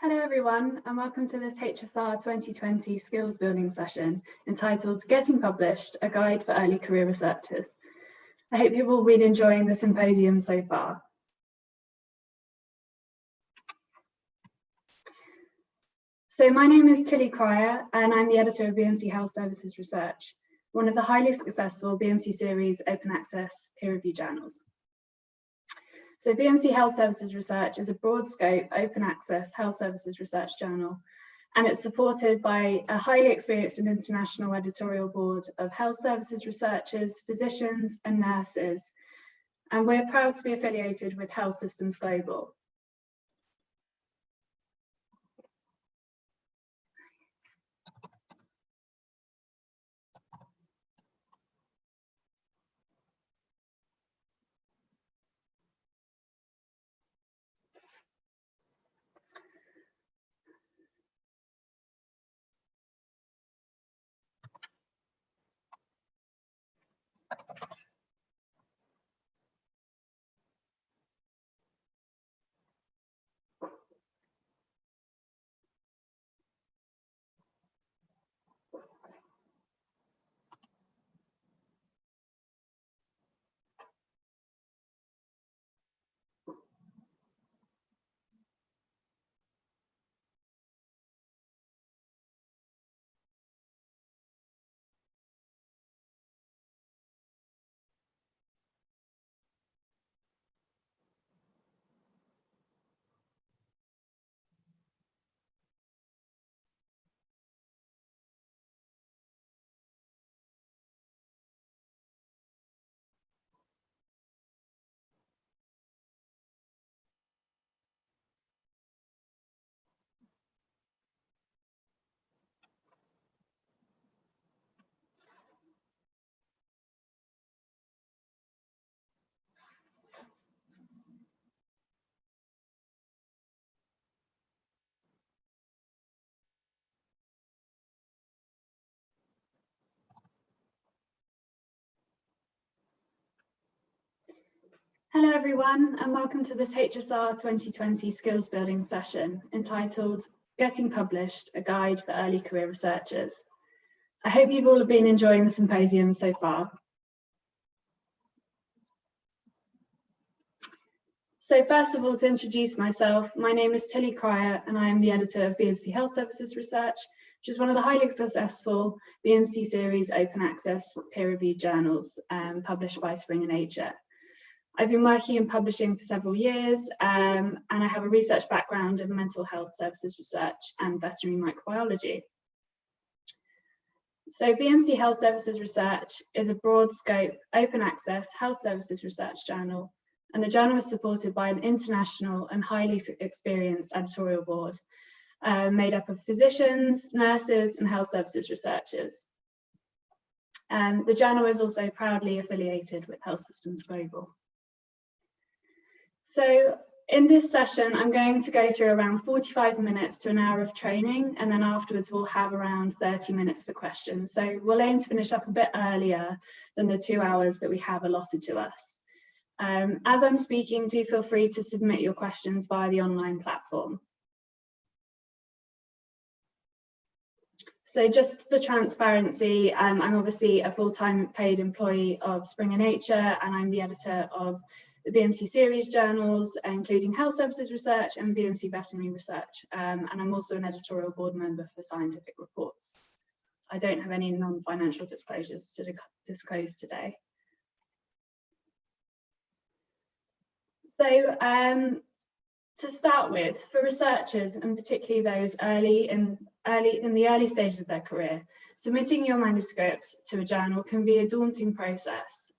Hello everyone, and welcome to this HSR 2020 skills building session entitled Getting Published, a Guide for Early Career Researchers. I hope you've all been enjoying the symposium so far. So my name is Tilly Cryer, and I'm the editor of BMC Health Services Research, one of the highly successful BMC series open access peer review journals. So BMC Health Services Research is a broad scope, open access health services research journal, and it's supported by a highly experienced and international editorial board of health services researchers, physicians and nurses. And we're proud to be affiliated with Health Systems Global. Hello everyone, and welcome to this HSR 2020 skills building session entitled Getting Published, a Guide for Early Career Researchers. I hope you've all been enjoying the symposium so far. So first of all, to introduce myself, my name is Tilly Cryer and I am the editor of BMC Health Services Research, which is one of the highly successful BMC series open access peer reviewed journals published by Springer Nature. I've been working in publishing for several years and I have a research background in mental health services research and veterinary microbiology. So BMC Health Services Research is a broad scope, open access health services research journal, and the journal is supported by an international and highly experienced editorial board made up of physicians, nurses and health services researchers. The journal is also proudly affiliated with Health Systems Global. So in this session, I'm going to go through around 45 minutes to an hour of training, and then afterwards we'll have around 30 minutes for questions. So we'll aim to finish up a bit earlier than the 2 hours that we have allotted to us. As I'm speaking, do feel free to submit your questions via the online platform. So just for transparency, I'm obviously a full-time paid employee of Springer Nature, and I'm the editor of the BMC series journals, including Health Services Research and BMC Veterinary Research. And I'm also an editorial board member for Scientific Reports. I don't have any non-financial disclosures to disclose today. So to start with, for researchers, and particularly those in the early stages of their career, submitting your manuscripts to a journal can be a daunting process.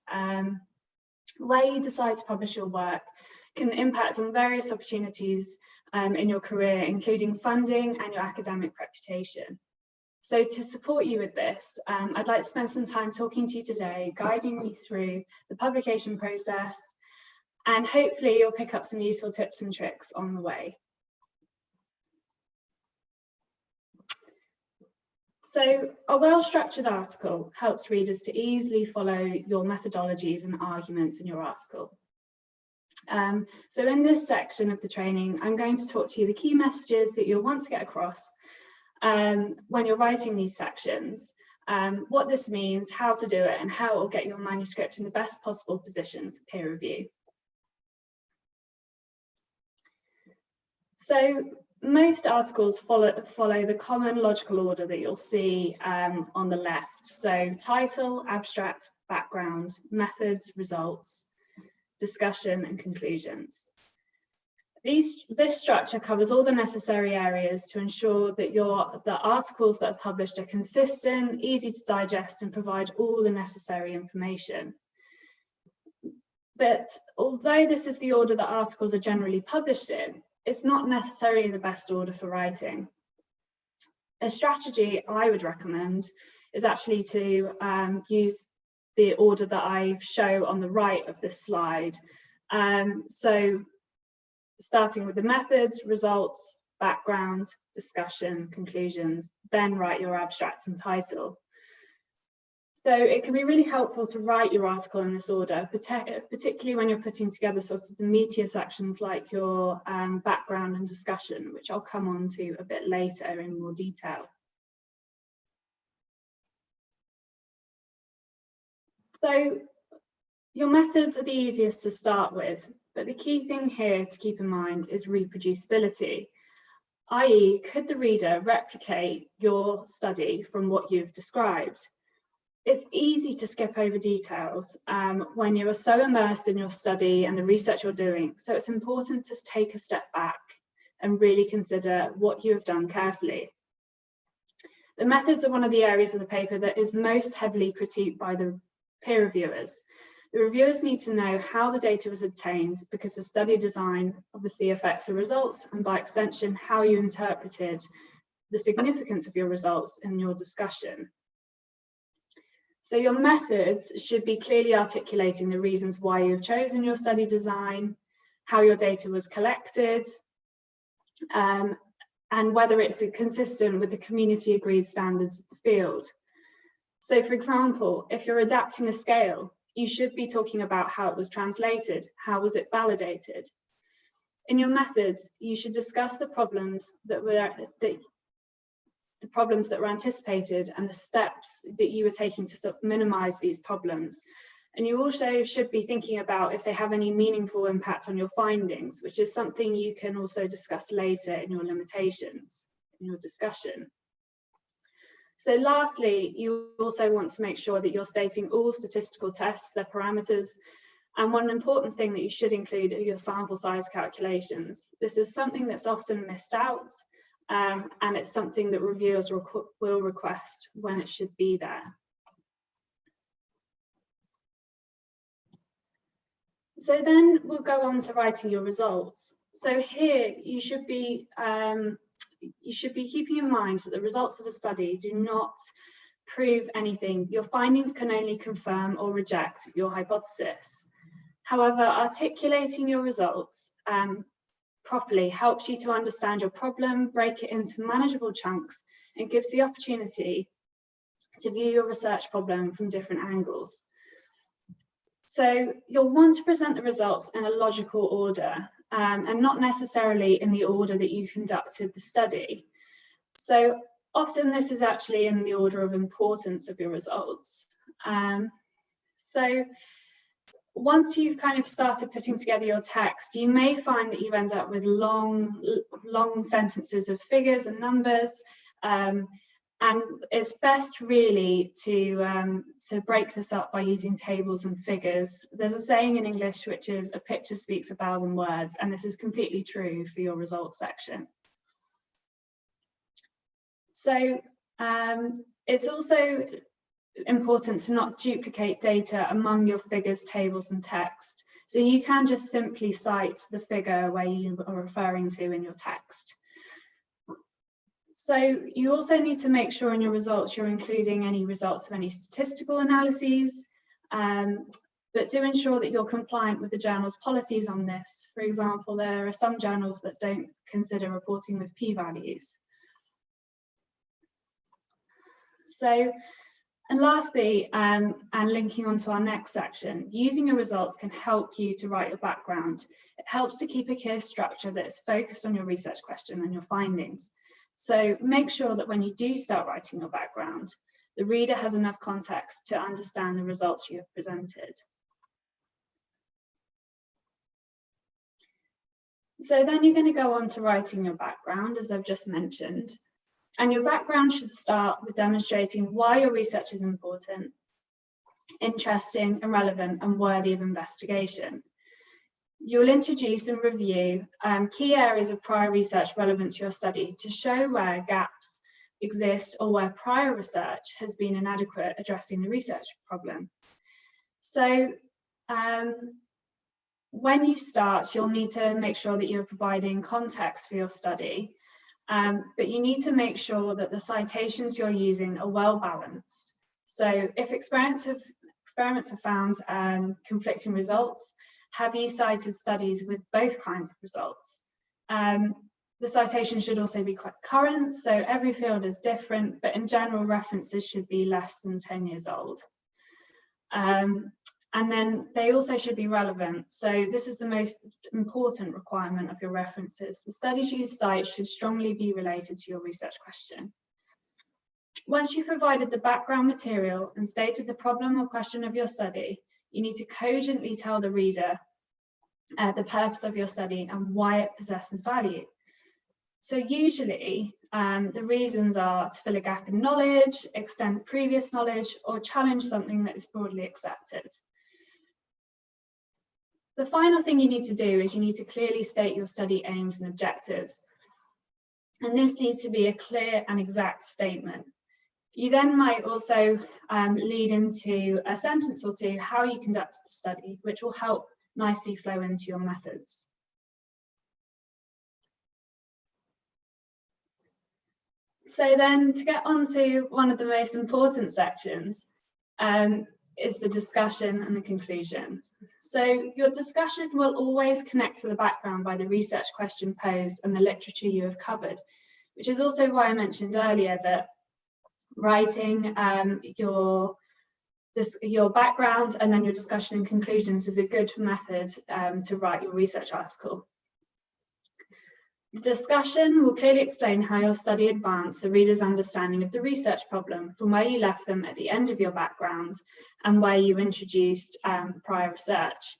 Where you decide to publish your work can impact on various opportunities in your career, including funding and your academic reputation. So to support you with this, I'd like to spend some time talking to you today, guiding you through the publication process, and hopefully you'll pick up some useful tips and tricks on the way. So a well-structured article helps readers to easily follow your methodologies and arguments in your article. So in this section of the training, I'm going to talk to you the key messages that you'll want to get across when you're writing these sections, what this means, how to do it, and how it will get your manuscript in the best possible position for peer review. So most articles follow the common logical order that you'll see on the left. So title, abstract, background, methods, results, discussion, and conclusions. This structure covers all the necessary areas to ensure that the articles that are published are consistent, easy to digest, and provide all the necessary information. But although this is the order that articles are generally published in, it's not necessarily the best order for writing. A strategy I would recommend is actually to use the order that I show on the right of this slide. So starting with the methods, results, background, discussion, conclusions, then write your abstract and title. So it can be really helpful to write your article in this order, particularly when you're putting together sort of the meatier sections like your background and discussion, which I'll come on to a bit later in more detail. So your methods are the easiest to start with, but the key thing here to keep in mind is reproducibility, i.e., could the reader replicate your study from what you've described? It's easy to skip over details when you are so immersed in your study and the research you're doing, so it's important to take a step back and really consider what you have done carefully. The methods are one of the areas of the paper that is most heavily critiqued by the peer reviewers. The reviewers need to know how the data was obtained because the study design obviously affects the results and by extension how you interpreted the significance of your results in your discussion. So your methods should be clearly articulating the reasons why you've chosen your study design, how your data was collected, and whether it's consistent with the community agreed standards of the field. So for example, if you're adapting a scale, you should be talking about how it was translated, how was it validated. In your methods, you should discuss the problems that were anticipated and the steps that you were taking to sort of minimize these problems. And you also should be thinking about if they have any meaningful impact on your findings, which is something you can also discuss later in your limitations, in your discussion. So lastly, you also want to make sure that you're stating all statistical tests, their parameters, and one important thing that you should include are your sample size calculations. This is something that's often missed out, and it's something that reviewers will request when it should be there. So then we'll go on to writing your results. So here you should be keeping in mind that the results of the study do not prove anything. Your findings can only confirm or reject your hypothesis. However, articulating your results properly helps you to understand your problem, break it into manageable chunks, and gives the opportunity to view your research problem from different angles. So you'll want to present the results in a logical order and not necessarily in the order that you conducted the study. So often this is actually in the order of importance of your results. So once you've kind of started putting together your text, you may find that you end up with long sentences of figures and numbers, and it's best really to break this up by using tables and figures. There's a saying in English which is a picture speaks 1,000 words, and this is completely true for your results section. So it's also important to not duplicate data among your figures, tables, and text. So you can just simply cite the figure where you are referring to in your text. So you also need to make sure in your results you're including any results of any statistical analyses, but do ensure that you're compliant with the journal's policies on this. For example, there are some journals that don't consider reporting with p-values. So And lastly, and linking on to our next section, using your results can help you to write your background. It helps to keep a clear structure that is focused on your research question and your findings. So make sure that when you do start writing your background, the reader has enough context to understand the results you have presented. So then you're going to go on to writing your background, as I've just mentioned. And your background should start with demonstrating why your research is important, interesting and relevant and worthy of investigation. You'll introduce and review key areas of prior research relevant to your study to show where gaps exist or where prior research has been inadequate addressing the research problem. So when you start, you'll need to make sure that you're providing context for your study. But you need to make sure that the citations you're using are well balanced. So if experiments have found conflicting results, have you cited studies with both kinds of results? The citation should also be quite current, so every field is different, but in general references should be less than 10 years old. And then they also should be relevant. So this is the most important requirement of your references. The studies you cite should strongly be related to your research question. Once you've provided the background material and stated the problem or question of your study, you need to cogently tell the reader the purpose of your study and why it possesses value. So usually the reasons are to fill a gap in knowledge, extend previous knowledge, or challenge something that is broadly accepted. The final thing you need to do is you need to clearly state your study aims and objectives. And this needs to be a clear and exact statement. You then might also lead into a sentence or two how you conducted the study, which will help nicely flow into your methods. So then to get on to one of the most important sections, is the discussion and the conclusion. So your discussion will always connect to the background by the research question posed and the literature you have covered, which is also why I mentioned earlier that writing your background and then your discussion and conclusions is a good method to write your research article. The discussion will clearly explain how your study advanced the reader's understanding of the research problem from where you left them at the end of your background and where you introduced prior research.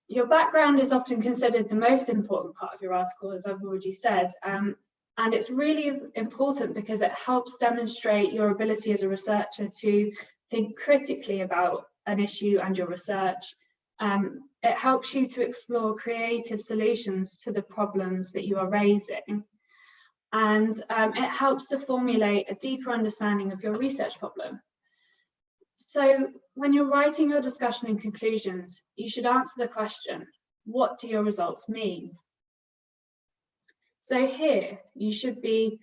Your background is often considered the most important part of your article, as I've already said, and it's really important because it helps demonstrate your ability as a researcher to think critically about an issue and your research. It helps you to explore creative solutions to the problems that you are raising. And it helps to formulate a deeper understanding of your research problem. So when you're writing your discussion and conclusions, you should answer the question, what do your results mean? So here, you should be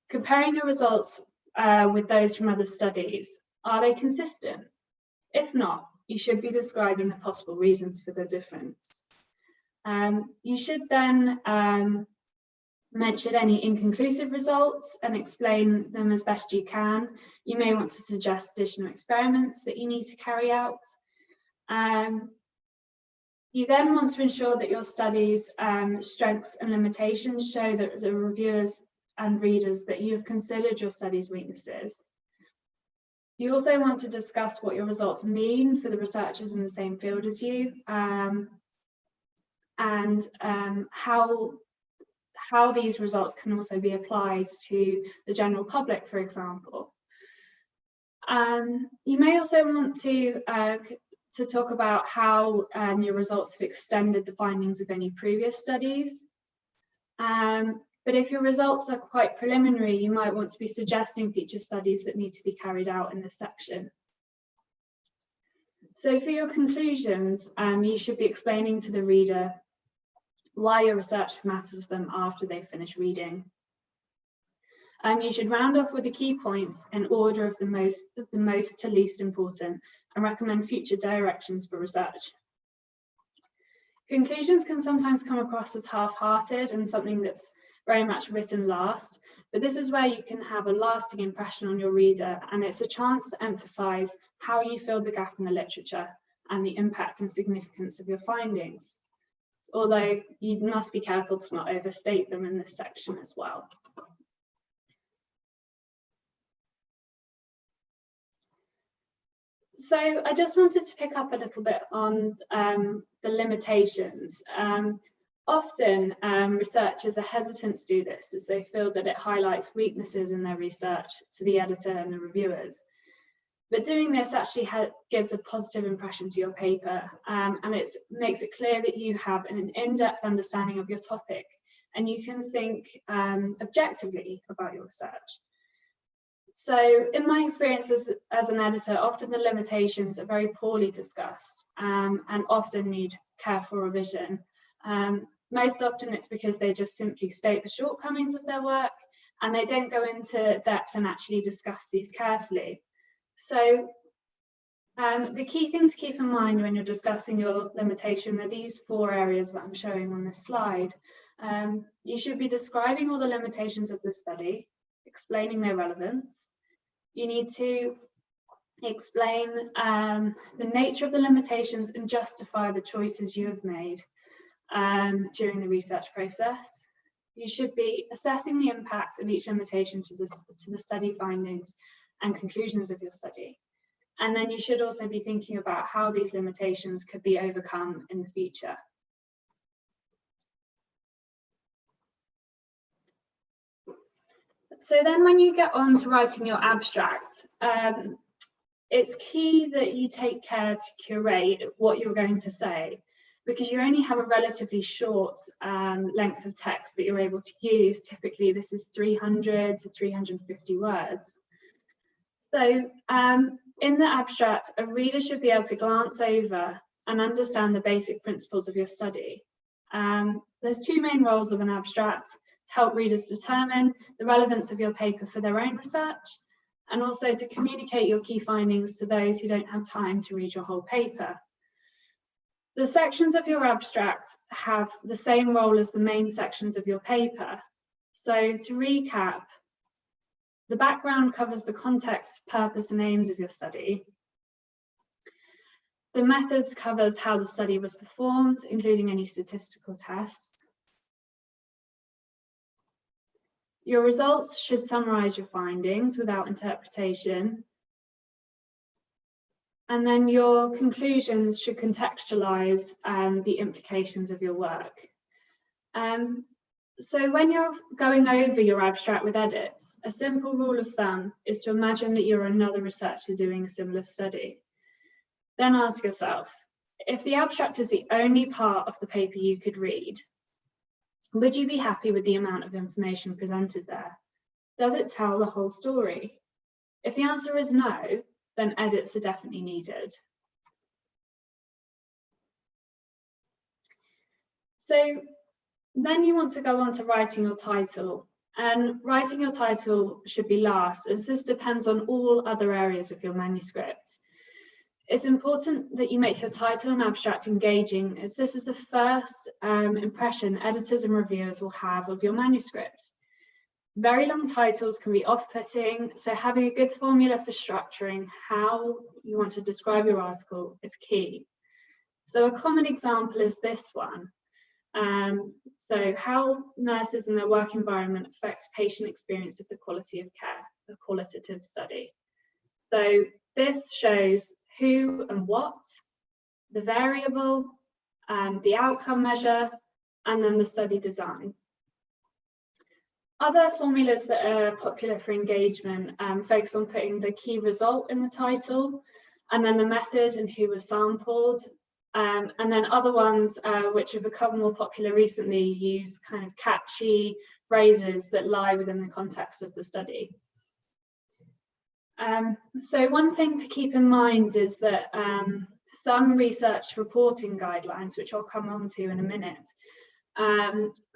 comparing your results with those from other studies. Are they consistent? If not, you should be describing the possible reasons for the difference. You should then mention any inconclusive results and explain them as best you can. You may want to suggest additional experiments that you need to carry out. You then want to ensure that your study's strengths and limitations show that the reviewers and readers that you have considered your study's weaknesses. You also want to discuss what your results mean for the researchers in the same field as you, and how these results can also be applied to the general public, for example. You may also want to talk about how your results have extended the findings of any previous studies. But if your results are quite preliminary, you might want to be suggesting future studies that need to be carried out in this section. So for your conclusions, you should be explaining to the reader why your research matters to them after they finish reading. You should round off with the key points in order of the most to least important and recommend future directions for research. Conclusions can sometimes come across as half-hearted and something that's very much written last, but this is where you can have a lasting impression on your reader, and it's a chance to emphasize how you filled the gap in the literature and the impact and significance of your findings. Although you must be careful to not overstate them in this section as well. So I just wanted to pick up a little bit on the limitations. Often researchers are hesitant to do this as they feel that it highlights weaknesses in their research to the editor and the reviewers. But doing this actually gives a positive impression to your paper, and it makes it clear that you have an in-depth understanding of your topic and you can think objectively about your research. So in my experience as an editor, often the limitations are very poorly discussed and often need careful revision. Most often it's because they just simply state the shortcomings of their work and they don't go into depth and actually discuss these carefully. So the key thing to keep in mind when you're discussing your limitation are these 4 areas that I'm showing on this slide. You should be describing all the limitations of the study, explaining their relevance. You need to explain the nature of the limitations and justify the choices you have made during the research process. You should be assessing the impact of each limitation to the study findings and conclusions of your study. And then you should also be thinking about how these limitations could be overcome in the future. So then when you get on to writing your abstract, it's key that you take care to curate what you're going to say, because you only have a relatively short length of text that you're able to use. Typically, this is 300 to 350 words. So in the abstract, a reader should be able to glance over and understand the basic principles of your study. There's 2 main roles of an abstract: to help readers determine the relevance of your paper for their own research, and also to communicate your key findings to those who don't have time to read your whole paper. The sections of your abstract have the same role as the main sections of your paper. So to recap, the background covers the context, purpose, and aims of your study. The methods covers how the study was performed, including any statistical tests. Your results should summarize your findings without interpretation. And then your conclusions should contextualize the implications of your work. So when you're going over your abstract with edits, a simple rule of thumb is to imagine that you're another researcher doing a similar study. Then ask yourself, if the abstract is the only part of the paper you could read, would you be happy with the amount of information presented there? Does it tell the whole story? If the answer is no, then edits are definitely needed. So then you want to go on to writing your title. And writing your title should be last, as this depends on all other areas of your manuscript. It's important that you make your title and abstract engaging, as this is the first impression editors and reviewers will have of your manuscript. Very long titles can be off-putting, so having a good formula for structuring how you want to describe your article is key. So a common example is this one. So how nurses and their work environment affect patient experience of the quality of care, a qualitative study. So this shows who and what, the variable, the outcome measure, and then the study design. Other formulas that are popular for engagement focus on putting the key result in the title, and then the method and who was sampled, and then other ones which have become more popular recently use kind of catchy phrases that lie within the context of the study. So one thing to keep in mind is that some research reporting guidelines, which I'll come on to in a minute,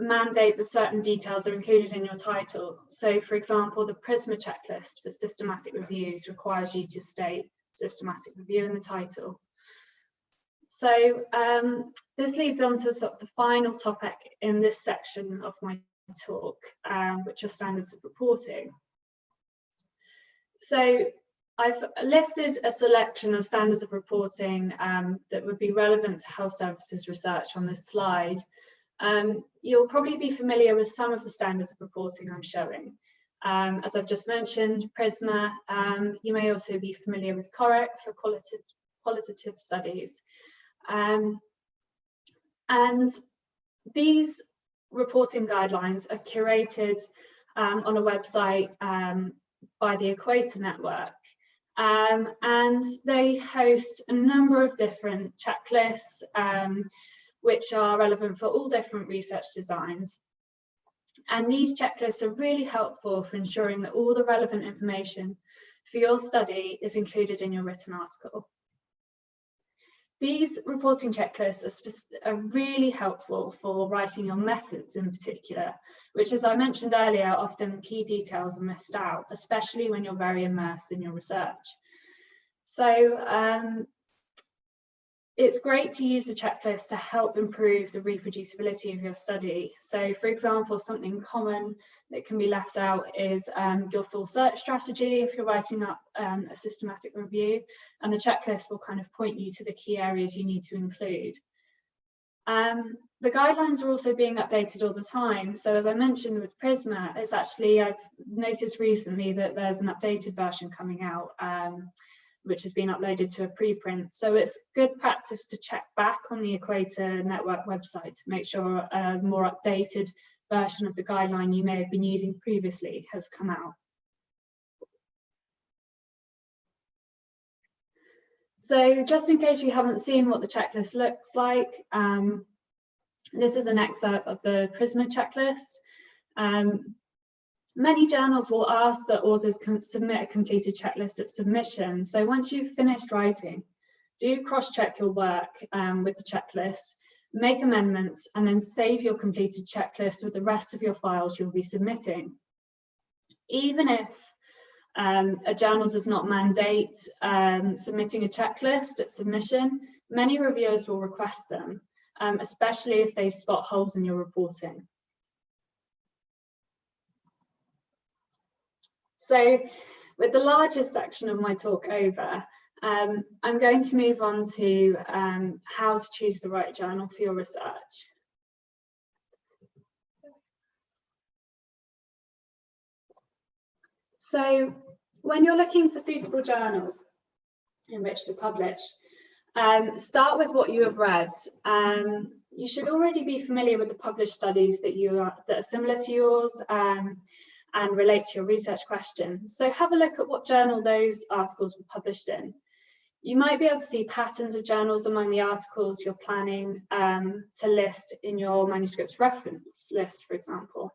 mandate that certain details are included in your title. So for example, the PRISMA checklist for systematic reviews requires you to state systematic review in the title. So this leads on to the final topic in this section of my talk, which are standards of reporting. So I've listed a selection of standards of reporting that would be relevant to health services research on this slide. You'll probably be familiar with some of the standards of reporting I'm showing. As I've just mentioned, PRISMA. You may also be familiar with CORIC for qualitative studies. And these reporting guidelines are curated on a website by the Equator Network. And they host a number of different checklists which are relevant for all different research designs. And these checklists are really helpful for ensuring that all the relevant information for your study is included in your written article. These reporting checklists are really helpful for writing your methods in particular, which, as I mentioned earlier, often key details are missed out, especially when you're very immersed in your research. So it's great to use the checklist to help improve the reproducibility of your study. So, for example, something common that can be left out is your full search strategy if you're writing up a systematic review, and the checklist will kind of point you to the key areas you need to include. The guidelines are also being updated all the time. So as I mentioned with PRISMA, it's actually, I've noticed recently that there's an updated version coming out, which has been uploaded to a preprint. So it's good practice to check back on the Equator Network website to make sure a more updated version of the guideline you may have been using previously has come out. So just in case you haven't seen what the checklist looks like, this is an excerpt of the PRISMA checklist. Many journals will ask that authors can submit a completed checklist at submission. So once you've finished writing, do cross-check your work with the checklist, make amendments, and then save your completed checklist with the rest of your files you'll be submitting. Even if a journal does not mandate submitting a checklist at submission, many reviewers will request them, especially if they spot holes in your reporting. So with the largest section of my talk over, I'm going to move on to how to choose the right journal for your research. So when you're looking for suitable journals in which to publish, start with what you have read. You should already be familiar with the published studies that are similar to yours and relate to your research questions. So have a look at what journal those articles were published in. You might be able to see patterns of journals among the articles you're planning to list in your manuscripts reference list, for example.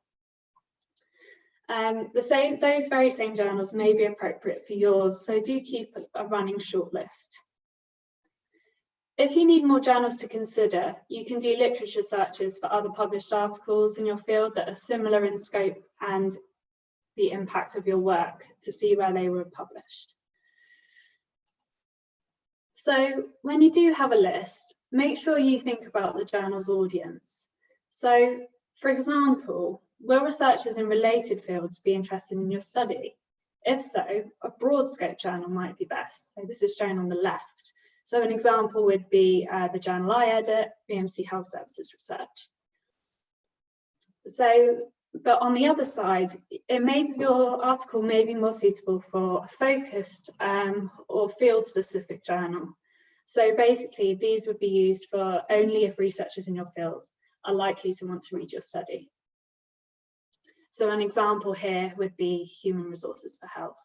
Those very same journals may be appropriate for yours, so do keep a running shortlist. If you need more journals to consider, you can do literature searches for other published articles in your field that are similar in scope and the impact of your work to see where they were published. So when you do have a list, make sure you think about the journal's audience. So, for example, will researchers in related fields be interested in your study? If so, a broad scope journal might be best. So this is shown on the left. So an example would be the journal I edit, BMC Health Services Research. So, but on the other side, your article may be more suitable for a focused or field-specific journal. So basically, these would be used for only if researchers in your field are likely to want to read your study. So an example here would be Human Resources for Health.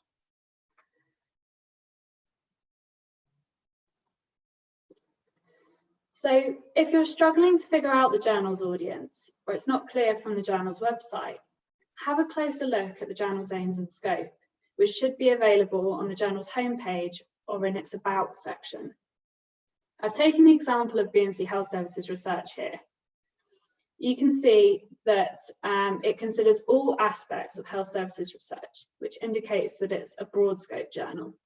So if you're struggling to figure out the journal's audience, or it's not clear from the journal's website, have a closer look at the journal's aims and scope, which should be available on the journal's homepage or in its About section. I've taken the example of BMC Health Services Research here. You can see that it considers all aspects of health services research, which indicates that it's a broad scope journal.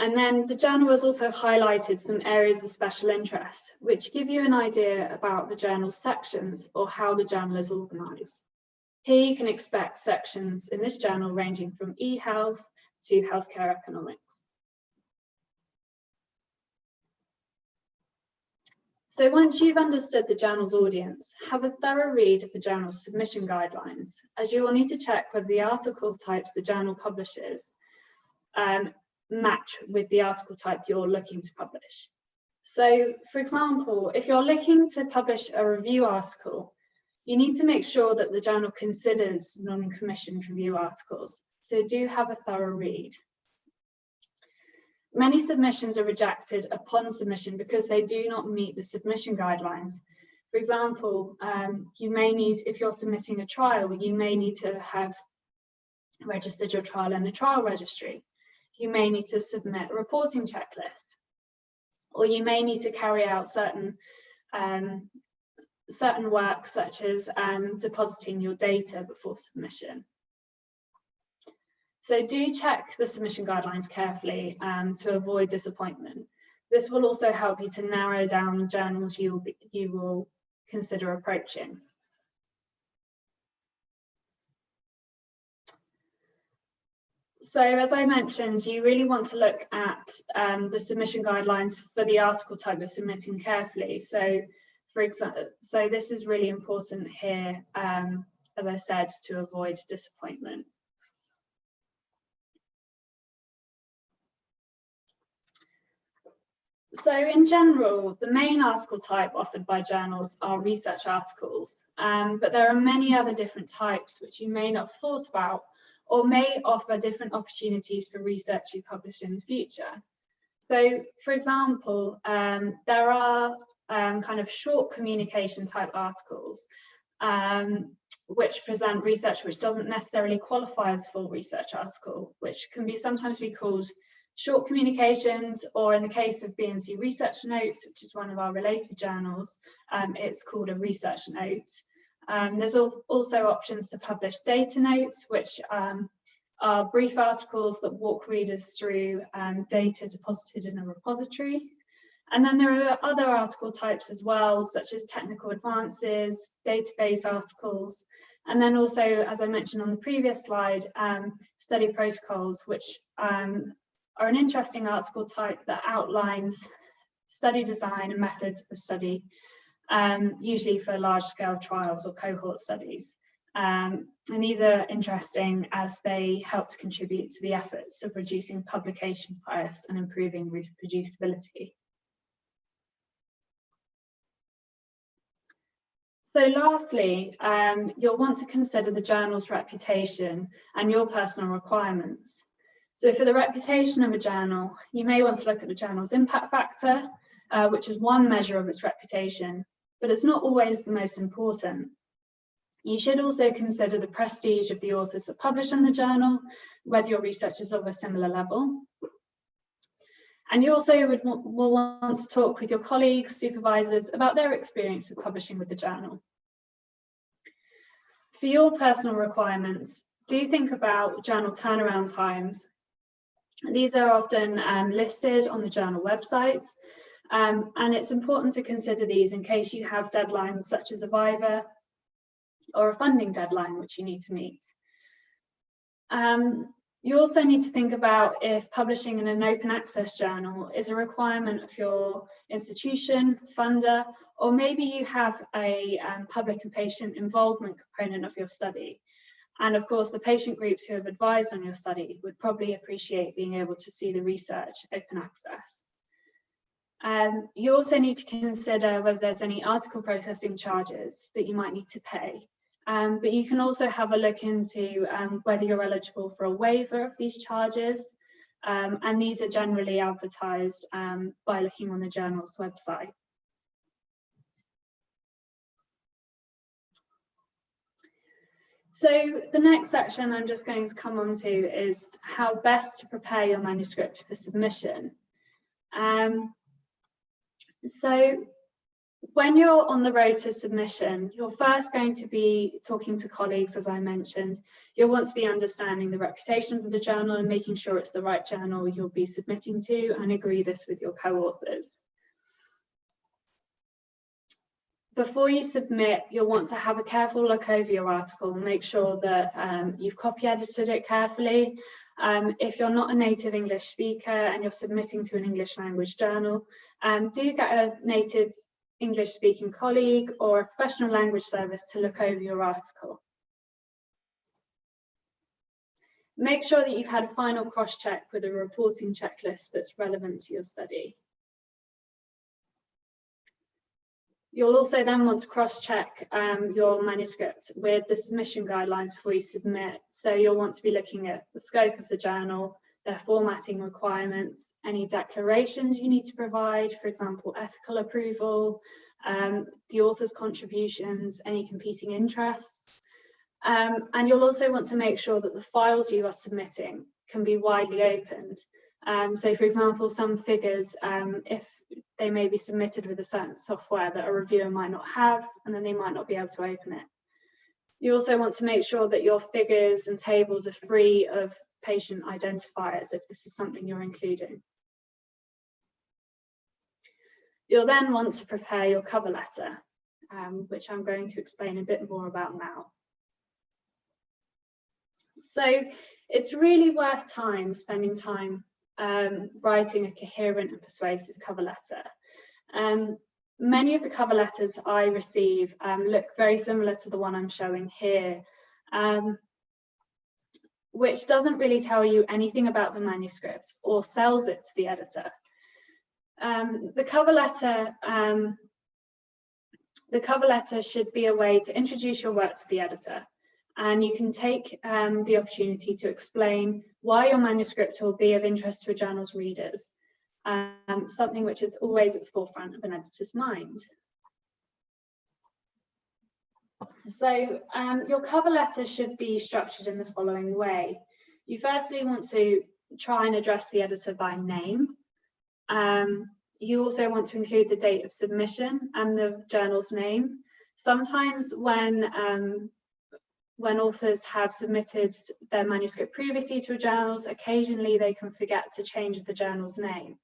And then the journal has also highlighted some areas of special interest, which give you an idea about the journal's sections or how the journal is organised. Here you can expect sections in this journal ranging from e-health to healthcare economics. So once you've understood the journal's audience, have a thorough read of the journal's submission guidelines, as you will need to check whether the article types the journal publishes match with the article type you're looking to publish. So, for example, if you're looking to publish a review article, you need to make sure that the journal considers non-commissioned review articles. So do have a thorough read. Many submissions are rejected upon submission because they do not meet the submission guidelines. For example, you may need, if you're submitting a trial, you may need to have registered your trial in the trial registry. You may need to submit a reporting checklist, or you may need to carry out certain work, such as depositing your data before submission. So do check the submission guidelines carefully to avoid disappointment. This will also help you to narrow down the journals you will consider approaching. So as I mentioned, you really want to look at the submission guidelines for the article type you're submitting carefully. So for example, so this is really important here, as I said, to avoid disappointment. So in general, the main article type offered by journals are research articles, but there are many other different types which you may not have thought about, or may offer different opportunities for research you publish in the future. So, for example, there are kind of short communication type articles which present research which doesn't necessarily qualify as a full research article, which can sometimes be called short communications, or in the case of BMC Research Notes, which is one of our related journals, it's called a research note. There's also options to publish data notes, which are brief articles that walk readers through data deposited in a repository. And then there are other article types as well, such as technical advances, database articles, and then also, as I mentioned on the previous slide, study protocols, which are an interesting article type that outlines study design and methods of study, usually for large-scale trials or cohort studies. And these are interesting as they help to contribute to the efforts of reducing publication bias and improving reproducibility. So lastly, you'll want to consider the journal's reputation and your personal requirements. So for the reputation of a journal, you may want to look at the journal's impact factor, which is one measure of its reputation, but it's not always the most important. You should also consider the prestige of the authors that publish in the journal, whether your research is of a similar level. And you also will want to talk with your colleagues, supervisors about their experience with publishing with the journal. For your personal requirements, do think about journal turnaround times. These are often listed on the journal websites, and it's important to consider these in case you have deadlines such as a viva or a funding deadline which you need to meet. You also need to think about if publishing in an open access journal is a requirement of your institution, funder, or maybe you have a public and patient involvement component of your study. And of course, the patient groups who have advised on your study would probably appreciate being able to see the research open access. You also need to consider whether there's any article processing charges that you might need to pay. But you can also have a look into whether you're eligible for a waiver of these charges. And these are generally advertised by looking on the journal's website. So the next section I'm just going to come on to is how best to prepare your manuscript for submission. So When you're on the road to submission, you're first going to be talking to colleagues, as I mentioned. You'll want to be understanding the reputation of the journal and making sure it's the right journal you'll be submitting to, and agree this with your co-authors. Before you submit, you'll want to have a careful look over your article and make sure that you've copy edited it carefully. If you're not a native English speaker and you're submitting to an English language journal, do get a native English speaking colleague or a professional language service to look over your article. Make sure that you've had a final cross-check with a reporting checklist that's relevant to your study. You'll also then want to cross-check your manuscript with the submission guidelines before you submit. So you'll want to be looking at the scope of the journal, their formatting requirements, any declarations you need to provide, for example, ethical approval, the author's contributions, any competing interests. And you'll also want to make sure that the files you are submitting can be widely opened. So for example, some figures, if they may be submitted with a certain software that a reviewer might not have, and then they might not be able to open it. You also want to make sure that your figures and tables are free of patient identifiers if this is something you're including. You'll then want to prepare your cover letter, which I'm going to explain a bit more about now. So it's really worth spending time writing a coherent and persuasive cover letter. Many of the cover letters I receive look very similar to the one I'm showing here, which doesn't really tell you anything about the manuscript or sells it to the editor. The cover letter should be a way to introduce your work to the editor, and you can take the opportunity to explain why your manuscript will be of interest to a journal's readers, something which is always at the forefront of an editor's mind. So your cover letter should be structured in the following way. You firstly want to try and address the editor by name. You also want to include the date of submission and the journal's name. Sometimes when authors have submitted their manuscript previously to journals, occasionally they can forget to change the journal's name,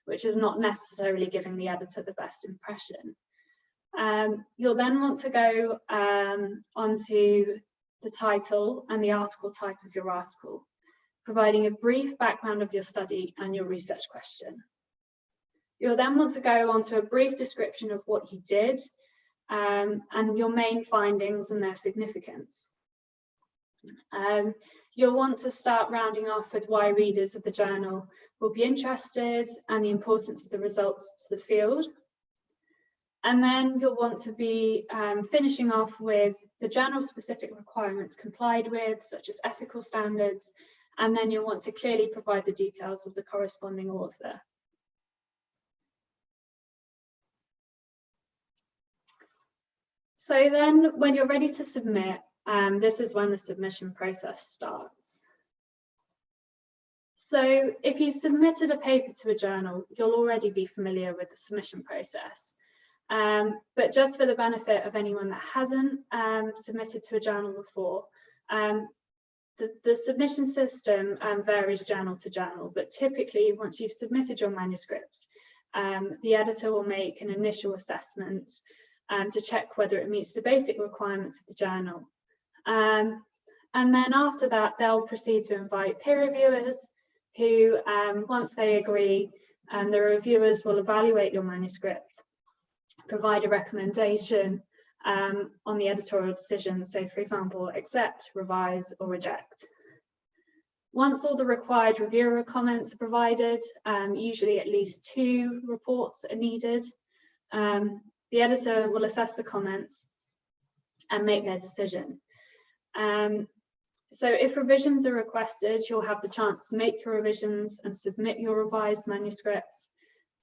which is not necessarily giving the editor the best impression. You'll then want to go onto the title and the article type of your article, providing a brief background of your study and your research question. You'll then want to go onto a brief description of what you did and your main findings and their significance. You'll want to start rounding off with why readers of the journal will be interested and the importance of the results to the field. And then you'll want to be finishing off with the journal-specific requirements complied with, such as ethical standards, and then you'll want to clearly provide the details of the corresponding author. So then when you're ready to submit, this is when the submission process starts. So if you submitted a paper to a journal, you'll already be familiar with the submission process. But just for the benefit of anyone that hasn't submitted to a journal before, the submission system varies journal to journal, but typically once you've submitted your manuscripts, the editor will make an initial assessment to check whether it meets the basic requirements of the journal. And then after that, they'll proceed to invite peer reviewers who, once they agree, the reviewers will evaluate your manuscript, provide a recommendation on the editorial decision. So for example, accept, revise, or reject. Once all the required reviewer comments are provided, usually at least 2 reports are needed, the editor will assess the comments and make their decision. So if revisions are requested, you'll have the chance to make your revisions and submit your revised manuscripts.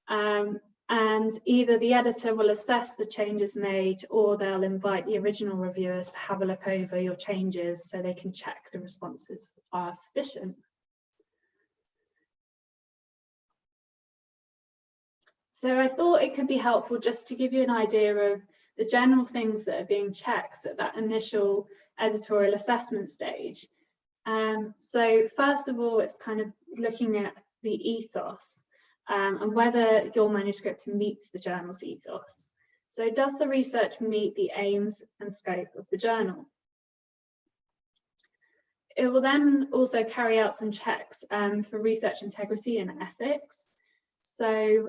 And either the editor will assess the changes made, or they'll invite the original reviewers to have a look over your changes so they can check the responses are sufficient. So I thought it could be helpful just to give you an idea of the general things that are being checked at that initial editorial assessment stage. So first of all, it's kind of looking at the ethos and whether your manuscript meets the journal's ethos. So does the research meet the aims and scope of the journal? It will then also carry out some checks for research integrity and ethics. So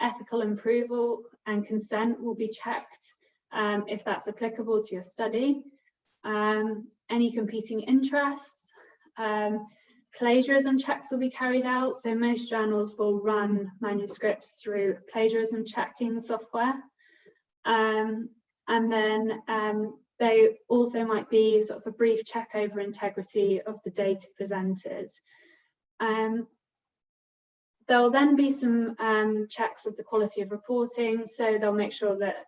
ethical approval and consent will be checked if that's applicable to your study. Any competing interests, plagiarism checks will be carried out. So most journals will run manuscripts through plagiarism checking software. And then they also might be sort of a brief check over integrity of the data presented. There'll then be some checks of the quality of reporting. So they'll make sure that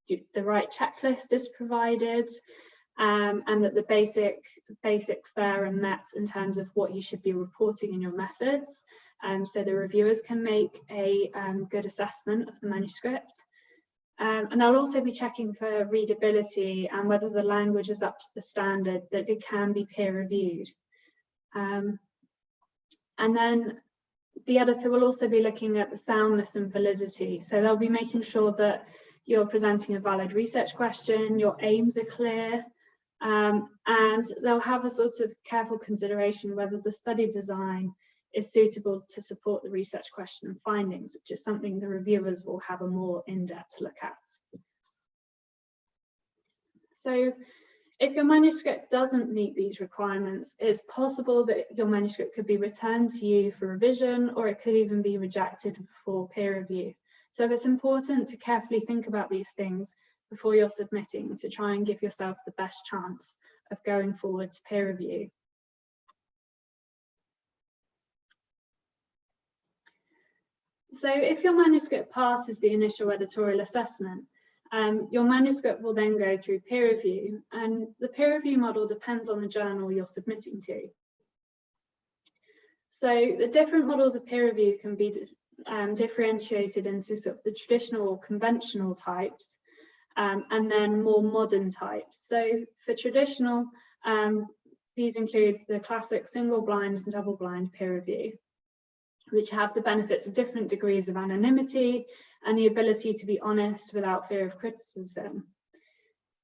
if the right checklist is provided and that the basics there are met in terms of what you should be reporting in your methods. So the reviewers can make a good assessment of the manuscript. And they'll also be checking for readability and whether the language is up to the standard that it can be peer reviewed. And then the editor will also be looking at the soundness and validity. So they'll be making sure that you're presenting a valid research question, your aims are clear, and they'll have a sort of careful consideration whether the study design is suitable to support the research question and findings, which is something the reviewers will have a more in-depth look at. So if your manuscript doesn't meet these requirements, it's possible that your manuscript could be returned to you for revision, or it could even be rejected before peer review. So it's important to carefully think about these things before you're submitting to try and give yourself the best chance of going forward to peer review. So if your manuscript passes the initial editorial assessment, your manuscript will then go through peer review, and the peer review model depends on the journal you're submitting to. So the different models of peer review can be differentiated into sort of the traditional or conventional types, and then more modern types. So for traditional, these include the classic single blind and double blind peer review, which have the benefits of different degrees of anonymity and the ability to be honest without fear of criticism.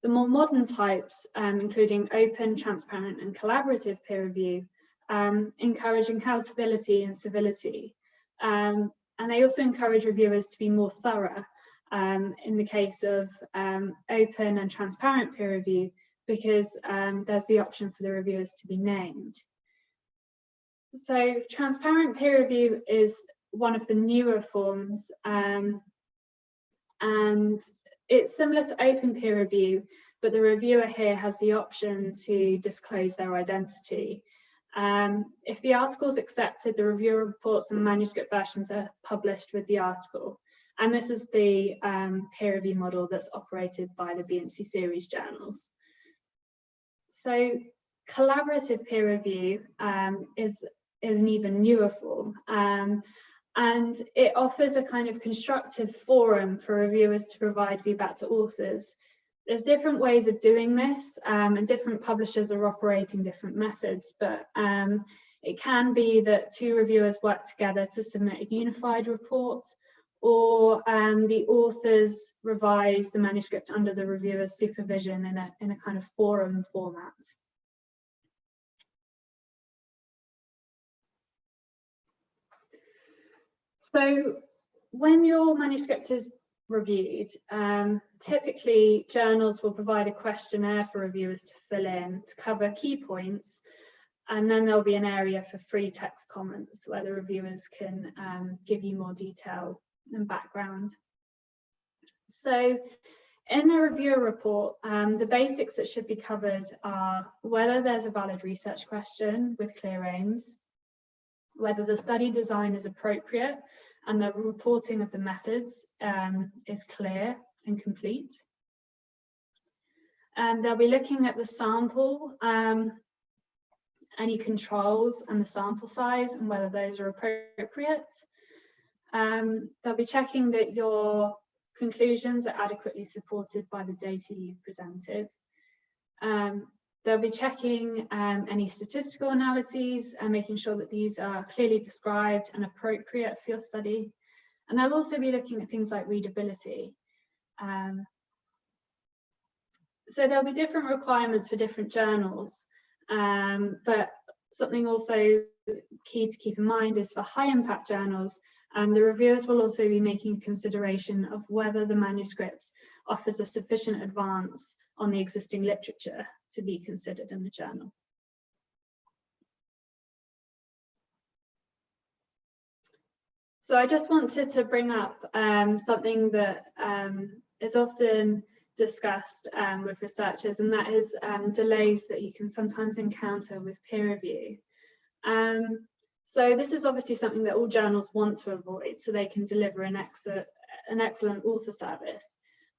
The more modern types, including open, transparent, and collaborative peer review, encourage accountability and civility. And they also encourage reviewers to be more thorough in the case of open and transparent peer review, because there's the option for the reviewers to be named. So transparent peer review is one of the newer forms, and it's similar to open peer review, but the reviewer here has the option to disclose their identity. If the article is accepted, the reviewer reports and manuscript versions are published with the article. And this is the peer review model that's operated by the B&C series journals. So collaborative peer review is an even newer form, and it offers a kind of constructive forum for reviewers to provide feedback to authors. There's different ways of doing this, and different publishers are operating different methods, but it can be that two reviewers work together to submit a unified report, or the authors revise the manuscript under the reviewer's supervision in a kind of forum format. So when your manuscript is reviewed, typically journals will provide a questionnaire for reviewers to fill in to cover key points, and then there'll be an area for free text comments where the reviewers can give you more detail and background. So in the reviewer report, the basics that should be covered are whether there's a valid research question with clear aims, whether the study design is appropriate and the reporting of the methods is clear and complete. They'll be looking at the sample, any controls and the sample size and whether those are appropriate. They'll be checking that your conclusions are adequately supported by the data you've presented. They'll be checking any statistical analyses and making sure that these are clearly described and appropriate for your study. And they'll also be looking at things like readability. So there'll be different requirements for different journals, but something also key to keep in mind is for high impact journals, the reviewers will also be making a consideration of whether the manuscript offers a sufficient advance on the existing literature to be considered in the journal. So I just wanted to bring up something that is often discussed with researchers, and that is delays that you can sometimes encounter with peer review. So this is obviously something that all journals want to avoid so they can deliver an excellent author service.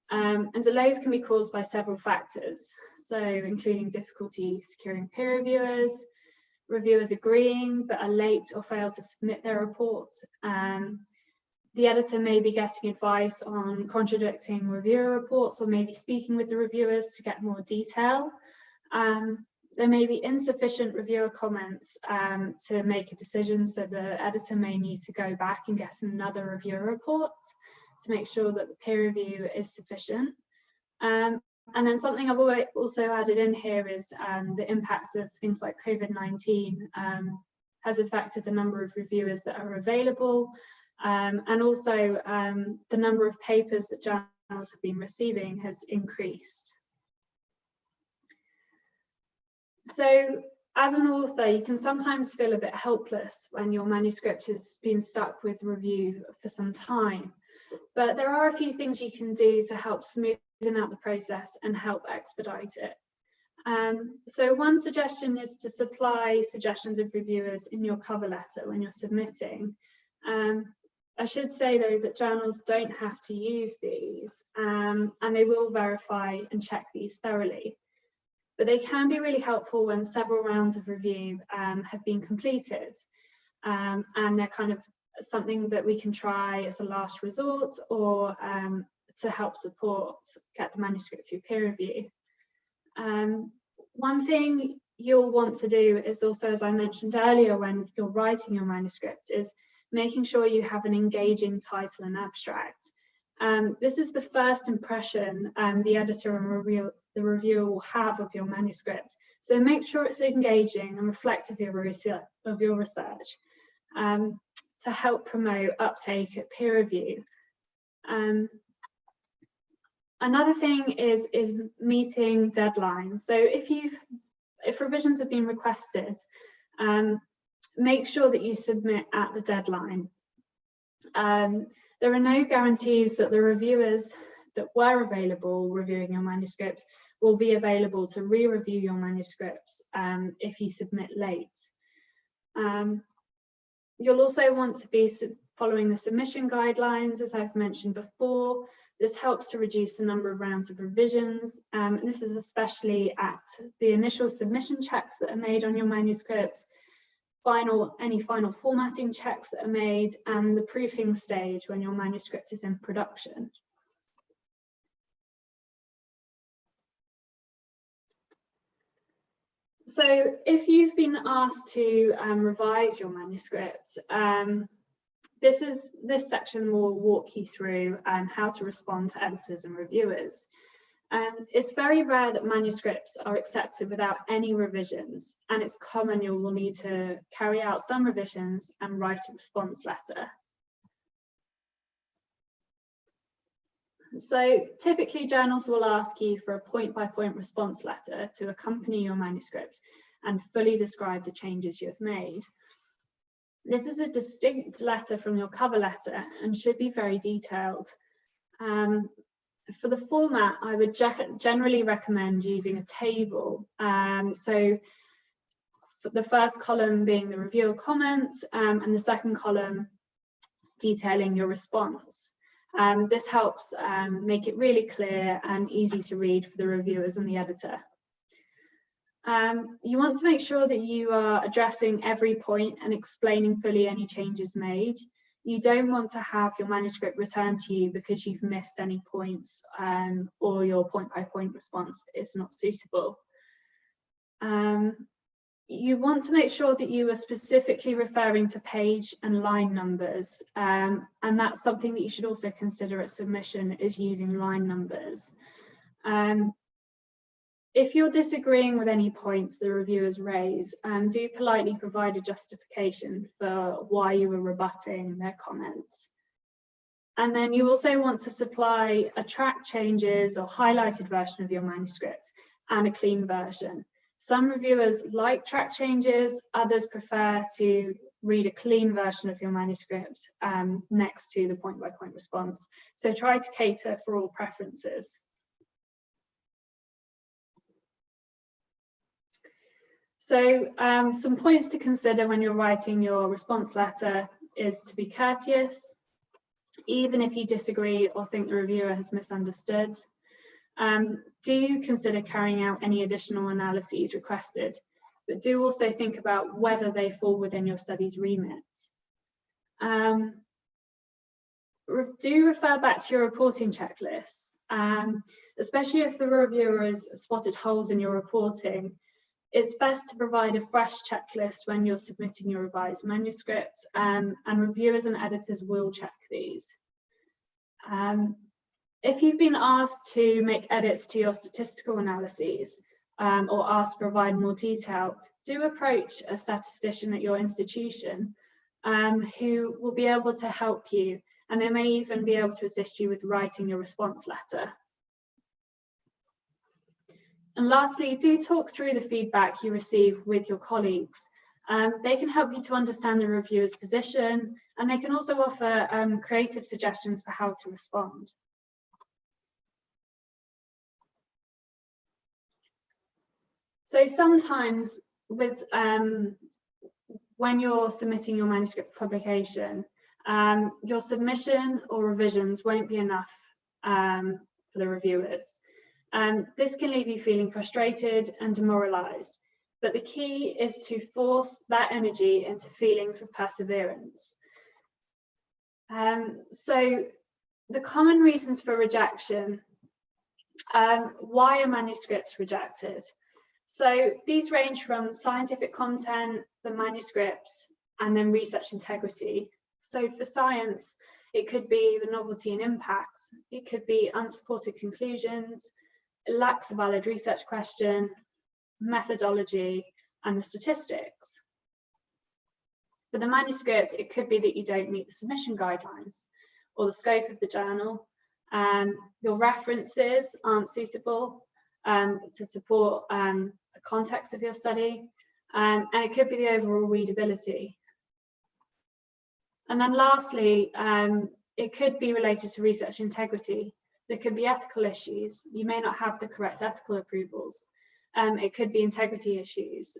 And delays can be caused by several factors, so including difficulty securing peer reviewers, reviewers agreeing but are late or fail to submit their report. The editor may be getting advice on contradicting reviewer reports or maybe speaking with the reviewers to get more detail. There may be insufficient reviewer comments to make a decision, so the editor may need to go back and get another reviewer report to make sure that the peer review is sufficient. And then something I've also added in here is the impacts of things like COVID-19 has affected the number of reviewers that are available, and also the number of papers that journals have been receiving has increased. So as an author, you can sometimes feel a bit helpless when your manuscript has been stuck with review for some time, but there are a few things you can do to help smoothen out the process and help expedite it. So one suggestion is to supply suggestions of reviewers in your cover letter when you're submitting. I should say though that journals don't have to use these, and they will verify and check these thoroughly. But they can be really helpful when several rounds of review have been completed, and they're kind of something that we can try as a last resort or to help get the manuscript through peer review. One thing you'll want to do is also, as I mentioned earlier, when you're writing your manuscript, is making sure you have an engaging title and abstract. This is the first impression the editor and the reviewer will have of your manuscript. So make sure it's engaging and reflective of your research to help promote uptake at peer review. Another thing is meeting deadlines. So if revisions have been requested, make sure that you submit at the deadline. There are no guarantees that the reviewers that were available reviewing your manuscript will be available to re-review your manuscripts if you submit late. You'll also want to be following the submission guidelines, as I've mentioned before. This helps to reduce the number of rounds of revisions, and this is especially at the initial submission checks that are made on your manuscript, any final formatting checks that are made, and the proofing stage when your manuscript is in production. So if you've been asked to revise your manuscript, this section will walk you through how to respond to editors and reviewers. It's very rare that manuscripts are accepted without any revisions, and it's common you will need to carry out some revisions and write a response letter. So typically journals will ask you for a point-by-point response letter to accompany your manuscript and fully describe the changes you have made. This is a distinct letter from your cover letter and should be very detailed. For the format, I would generally recommend using a table. So for the first column being the reviewer comments, and the second column detailing your response. This helps make it really clear and easy to read for the reviewers and the editor. You want to make sure that you are addressing every point and explaining fully any changes made. You don't want to have your manuscript returned to you because you've missed any points or your point-by-point response is not suitable. You want to make sure that you are specifically referring to page and line numbers, and that's something that you should also consider at submission, is using line numbers. If you're disagreeing with any points the reviewers raise, do politely provide a justification for why you were rebutting their comments. And then you also want to supply a track changes or highlighted version of your manuscript and a clean version. Some reviewers like track changes, others prefer to read a clean version of your manuscript next to the point-by-point response. So try to cater for all preferences. So some points to consider when you're writing your response letter is to be courteous, even if you disagree or think the reviewer has misunderstood. Do consider carrying out any additional analyses requested, but do also think about whether they fall within your study's remit. Do refer back to your reporting checklist, especially if the reviewer has spotted holes in your reporting. It's best to provide a fresh checklist when you're submitting your revised manuscript, and reviewers and editors will check these. If you've been asked to make edits to your statistical analyses or asked to provide more detail, do approach a statistician at your institution who will be able to help you, and they may even be able to assist you with writing your response letter. And lastly, do talk through the feedback you receive with your colleagues. They can help you to understand the reviewer's position, and they can also offer creative suggestions for how to respond. So sometimes with when you're submitting your manuscript for publication, your submission or revisions won't be enough for the reviewers. This can leave you feeling frustrated and demoralized, but the key is to force that energy into feelings of perseverance. So the common reasons for rejection, why are manuscripts rejected? So these range from scientific content, the manuscripts, and then research integrity. So for science, it could be the novelty and impact. It could be unsupported conclusions. It lacks a valid research question, methodology, and the statistics. For the manuscript, it could be that you don't meet the submission guidelines or the scope of the journal. Your references aren't suitable to support the context of your study, and it could be the overall readability. And then lastly, it could be related to research integrity. There could be ethical issues. You may not have the correct ethical approvals. It could be integrity issues,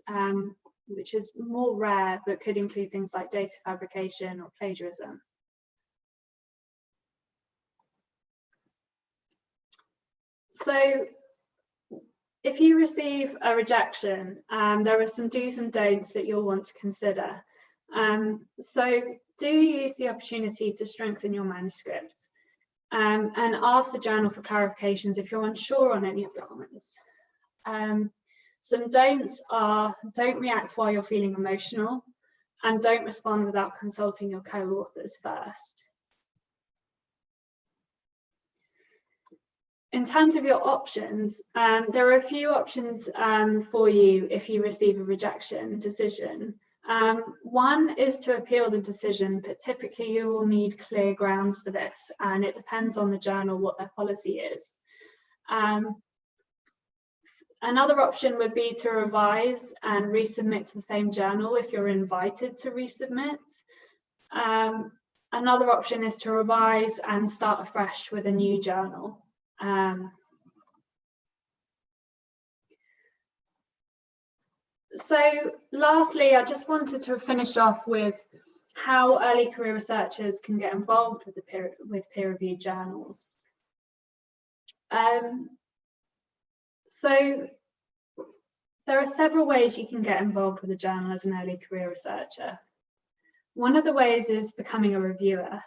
which is more rare, but could include things like data fabrication or plagiarism. So if you receive a rejection, there are some do's and don'ts that you'll want to consider. So do use the opportunity to strengthen your manuscript and ask the journal for clarifications if you're unsure on any of the comments. Some don'ts are: don't react while you're feeling emotional, and don't respond without consulting your co-authors first. In terms of your options, there are a few options for you if you receive a rejection decision. One is to appeal the decision, but typically you will need clear grounds for this, and it depends on the journal what their policy is. Another option would be to revise and resubmit to the same journal if you're invited to resubmit. Another option is to revise and start afresh with a new journal. So lastly, I just wanted to finish off with how early career researchers can get involved with peer-reviewed journals. So there are several ways you can get involved with a journal as an early career researcher. One of the ways is becoming a reviewer.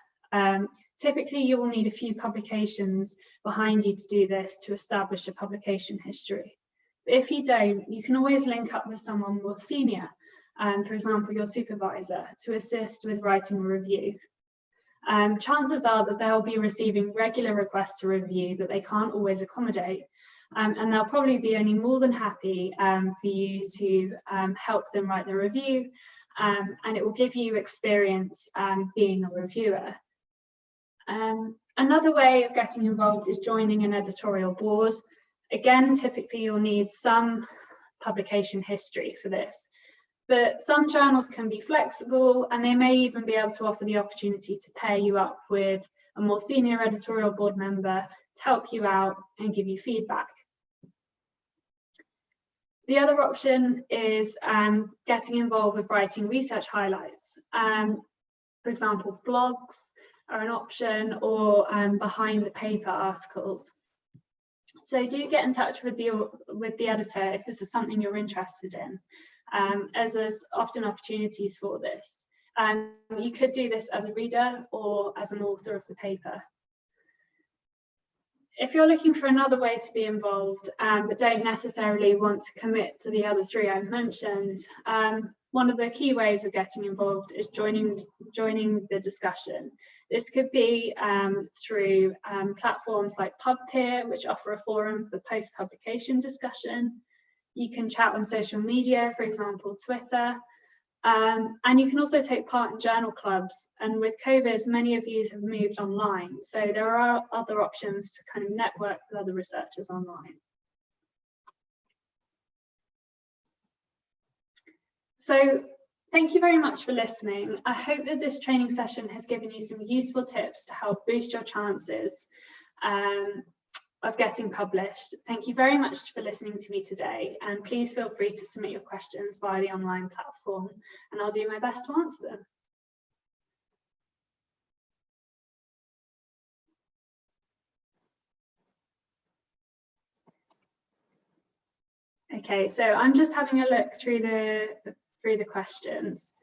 Typically, you will need a few publications behind you to do this to establish a publication history. But if you don't, you can always link up with someone more senior, for example, your supervisor, to assist with writing a review. Chances are that they'll be receiving regular requests to review that they can't always accommodate, and they'll probably be only more than happy for you to help them write the review, and it will give you experience being a reviewer. Another way of getting involved is joining an editorial board. Again, typically you'll need some publication history for this, but some journals can be flexible and they may even be able to offer the opportunity to pair you up with a more senior editorial board member to help you out and give you feedback. The other option is getting involved with writing research highlights. For example, blogs are an option, or behind the paper articles. So do get in touch with the editor if this is something you're interested in, as there's often opportunities for this. You could do this as a reader or as an author of the paper. If you're looking for another way to be involved, but don't necessarily want to commit to the other three I've mentioned, one of the key ways of getting involved is joining the discussion. This could be through platforms like PubPeer, which offer a forum for post-publication discussion. You can chat on social media, for example, Twitter. And you can also take part in journal clubs. And with COVID, many of these have moved online. So there are other options to kind of network with other researchers online. So thank you very much for listening. I hope that this training session has given you some useful tips to help boost your chances of getting published. Thank you very much for listening to me today, and please feel free to submit your questions via the online platform, and I'll do my best to answer them. Okay, so I'm just having a look through the questions.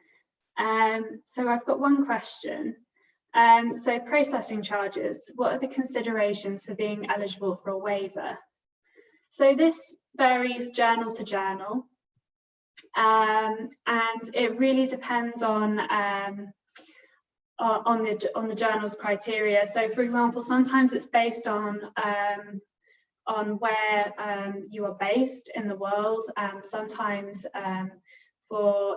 So I've got one question. So processing charges, what are the considerations for being eligible for a waiver? So this varies journal to journal, and it really depends on the journal's criteria. So for example, sometimes it's based on where you are based in the world. Sometimes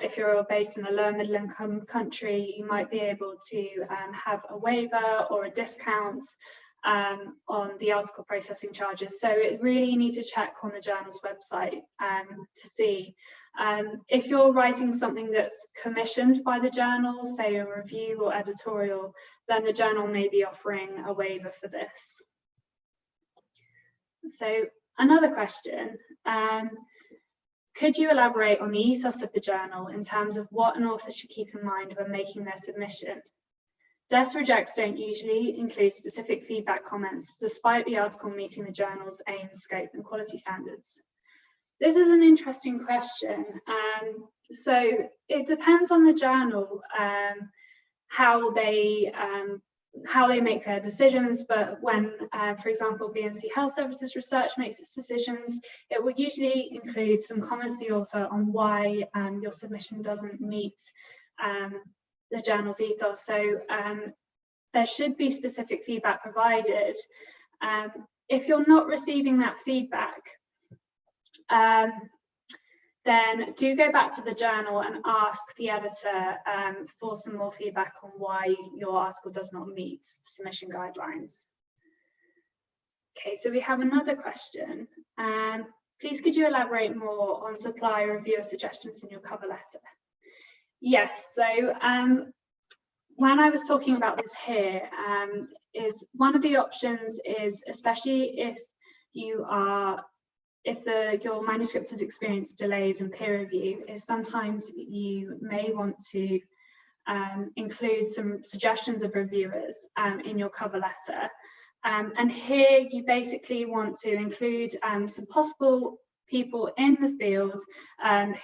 if you're based in a lower middle income country, you might be able to have a waiver or a discount on the article processing charges. So it really you need to check on the journal's website to see. If you're writing something that's commissioned by the journal, say a review or editorial, then the journal may be offering a waiver for this. So another question, could you elaborate on the ethos of the journal in terms of what an author should keep in mind when making their submission? Desk rejects don't usually include specific feedback comments, despite the article meeting the journal's aim, scope, and quality standards. This is an interesting question. So it depends on the journal, how they make their decisions, but when, for example, BMC Health Services Research makes its decisions, it will usually include some comments to the author on why your submission doesn't meet the journal's ethos. So there should be specific feedback provided. If you're not receiving that feedback, then do go back to the journal and ask the editor for some more feedback on why your article does not meet submission guidelines. Okay, so we have another question. Please could you elaborate more on supply reviewer suggestions in your cover letter? Yes, so when I was talking about this here, is one of the options is, especially if your manuscript has experienced delays in peer review, is sometimes you may want to include some suggestions of reviewers in your cover letter. And here you basically want to include some possible people in the field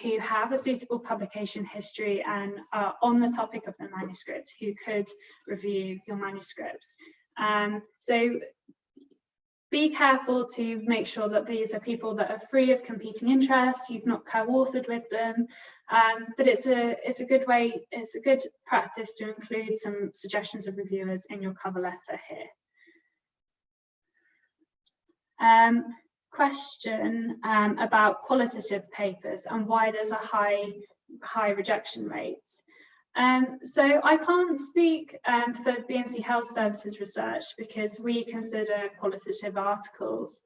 who have a suitable publication history and are on the topic of the manuscript who could review your manuscripts. So be careful to make sure that these are people that are free of competing interests, you've not co-authored with them, but it's a good way, it's a good practice to include some suggestions of reviewers in your cover letter here. Question about qualitative papers and why there's a high rejection rate. So I can't speak for BMC Health Services research because we consider qualitative articles.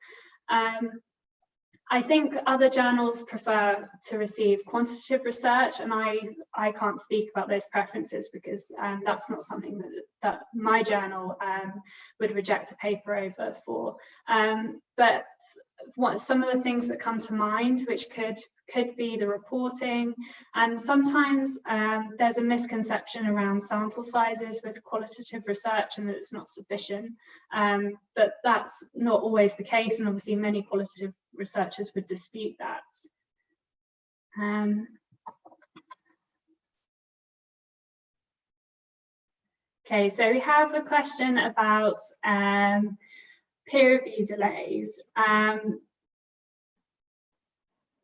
I think other journals prefer to receive quantitative research, and I can't speak about those preferences because that's not something that my journal would reject a paper over for. But some of the things that come to mind, which could be the reporting, and sometimes there's a misconception around sample sizes with qualitative research and that it's not sufficient, but that's not always the case, and obviously many qualitative researchers would dispute that. Okay, so we have a question about peer review delays.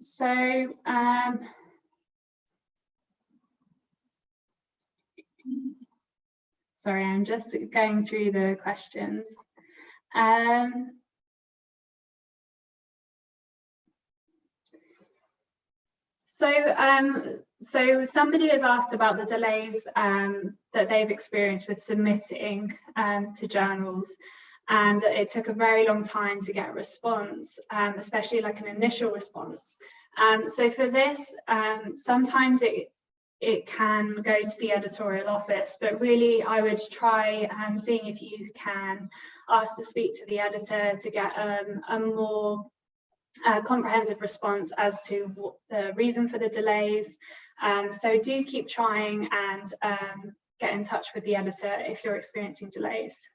Sorry, I'm just going through the questions. So somebody has asked about the delays that they've experienced with submitting to journals, and it took a very long time to get a response, especially like an initial response. So for this, sometimes it can go to the editorial office, but really I would try seeing if you can ask to speak to the editor to get a more comprehensive response as to what the reason for the delays. So do keep trying and get in touch with the editor if you're experiencing delays.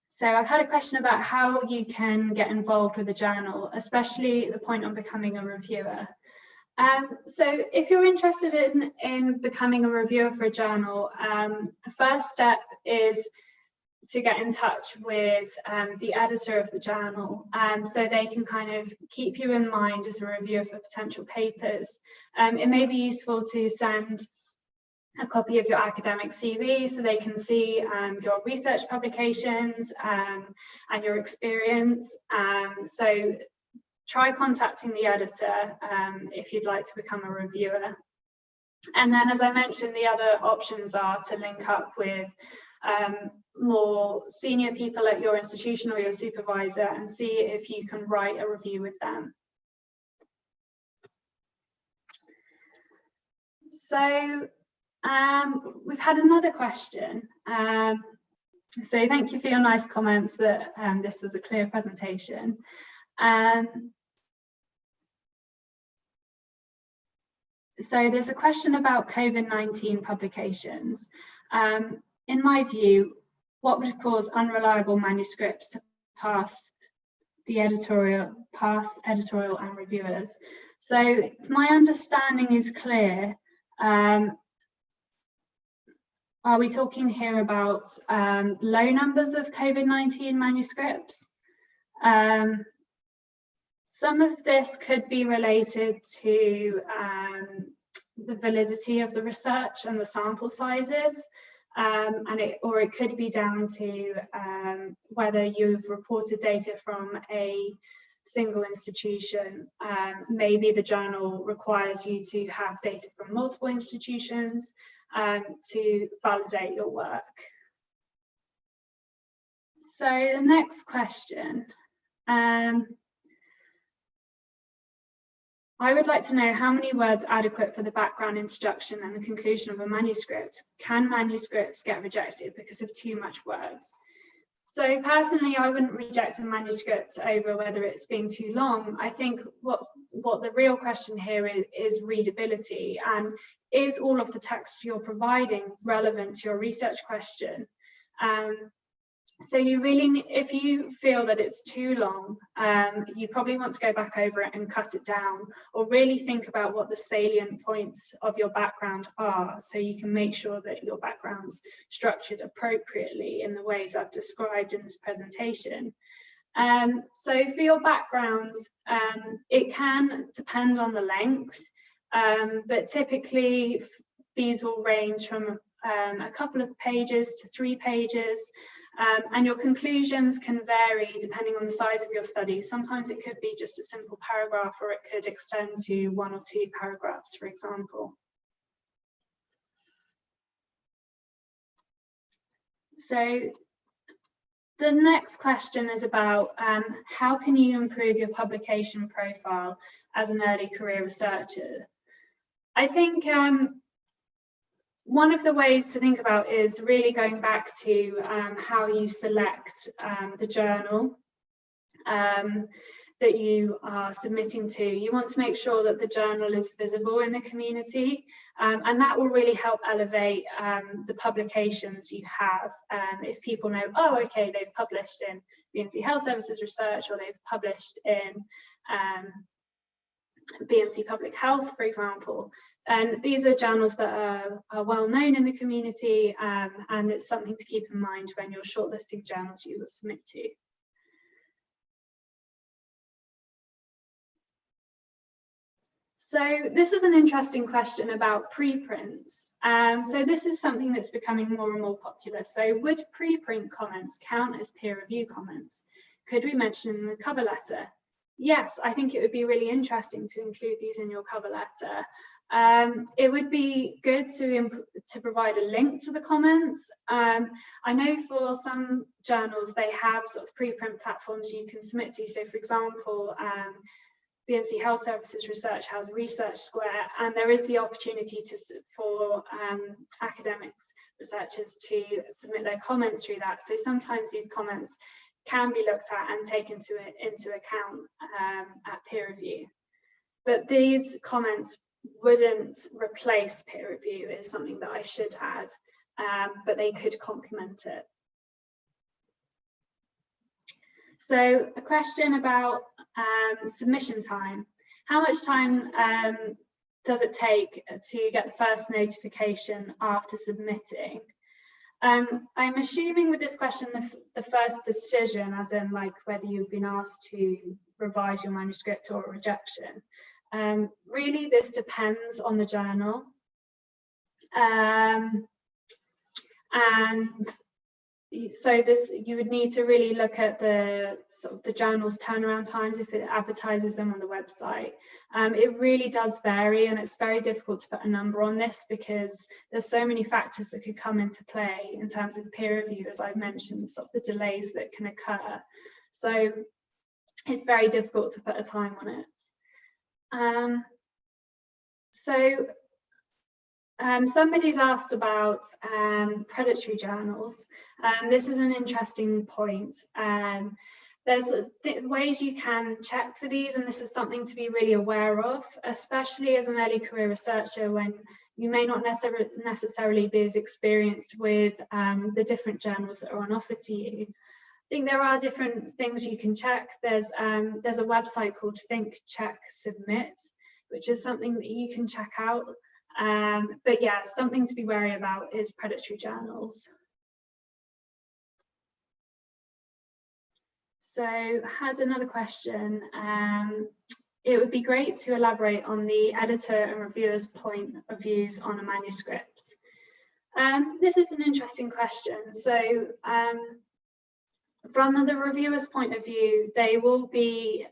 So I've had a question about how you can get involved with a journal, especially the point on becoming a reviewer. So if you're interested in becoming a reviewer for a journal, the first step is to get in touch with the editor of the journal, so they can kind of keep you in mind as a reviewer for potential papers. It may be useful to send a copy of your academic CV so they can see your research publications and your experience. So try contacting the editor if you'd like to become a reviewer. And then, as I mentioned, the other options are to link up with more senior people at your institution or your supervisor and see if you can write a review with them. So we've had another question. So thank you for your nice comments that this was a clear presentation. So there's a question about COVID-19 publications. In my view, what would cause unreliable manuscripts to pass editorial and reviewers? So if my understanding is clear, are we talking here about low numbers of COVID-19 manuscripts? Some of this could be related to the validity of the research and the sample sizes, or it could be down to whether you've reported data from a single institution. Maybe the journal requires you to have data from multiple institutions to validate your work. So the next question. I would like to know how many words adequate for the background introduction and the conclusion of a manuscript. Can manuscripts get rejected because of too much words? So personally, I wouldn't reject a manuscript over whether it's being too long. I think what the real question here is readability, and is all of the text you're providing relevant to your research question? So you really need, if you feel that it's too long, you probably want to go back over it and cut it down, or really think about what the salient points of your background are, so you can make sure that your background's structured appropriately in the ways I've described in this presentation. So for your background, it can depend on the length, but typically these will range from a couple of pages to 3 pages, and your conclusions can vary depending on the size of your study. Sometimes it could be just a simple paragraph, or it could extend to 1 or 2 paragraphs, for example. So the next question is about how can you improve your publication profile as an early career researcher? I think one of the ways to think about is really going back to how you select the journal that you are submitting to. You want to make sure that the journal is visible in the community, and that will really help elevate the publications you have. If people know, oh, okay, they've published in BMC Health Services Research, or they've published in BMC Public Health, for example, and these are journals that are well known in the community, and it's something to keep in mind when you're shortlisting journals you will submit to. So this is an interesting question about preprints. So this is something that's becoming more and more popular. So would preprint comments count as peer review comments? Could we mention them in the cover letter? Yes, I think it would be really interesting to include these in your cover letter. It would be good to provide a link to the comments. I know for some journals, they have sort of preprint platforms you can submit to. So for example, BMC Health Services Research has a Research Square, and there is the opportunity for academics, researchers to submit their comments through that. So sometimes these comments can be looked at and taken into account at peer review. But these comments wouldn't replace peer review, is something that I should add, but they could complement it. So a question about submission time. How much time does it take to get the first notification after submitting? I'm assuming with this question, the first decision, as in like whether you've been asked to revise your manuscript or a rejection. Really, this depends on the journal. And so you would need to really look at the sort of the journal's turnaround times if it advertises them on the website. It really does vary, and it's very difficult to put a number on this because there's so many factors that could come into play in terms of peer review, as I've mentioned, sort of the delays that can occur. So it's very difficult to put a time on it. Somebody's asked about predatory journals. This is an interesting point. There's ways you can check for these, and this is something to be really aware of, especially as an early career researcher when you may not necessarily be as experienced with the different journals that are on offer to you. I think there are different things you can check. There's a website called Think, Check, Submit, which is something that you can check out. But yeah, something to be wary about is predatory journals. So had another question. It would be great to elaborate on the editor and reviewer's point of views on a manuscript. This is an interesting question. So from the reviewer's point of view, they will be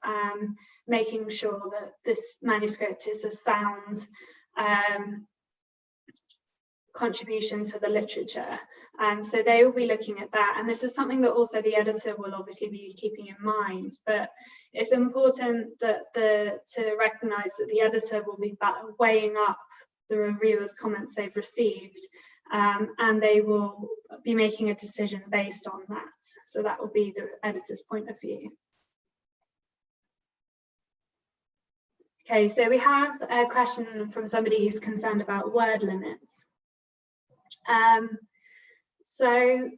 making sure that this manuscript is a sound contribution to the literature. So they will be looking at that, and this is something that also the editor will obviously be keeping in mind, but it's important that to recognise that the editor will be weighing up the reviewer's comments they've received, and they will be making a decision based on that. So that will be the editor's point of view. Okay, so we have a question from somebody who's concerned about word limits. So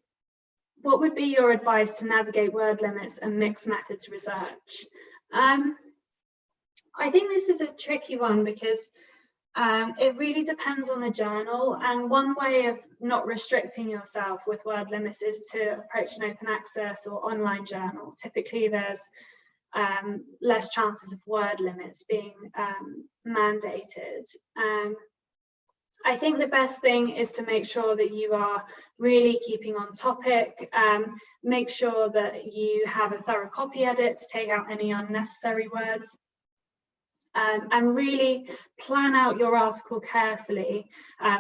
what would be your advice to navigate word limits and mixed methods research? I think this is a tricky one because it really depends on the journal, and one way of not restricting yourself with word limits is to approach an open access or online journal. Typically there's less chances of word limits being mandated. I think the best thing is to make sure that you are really keeping on topic, make sure that you have a thorough copy edit to take out any unnecessary words, and really plan out your article carefully,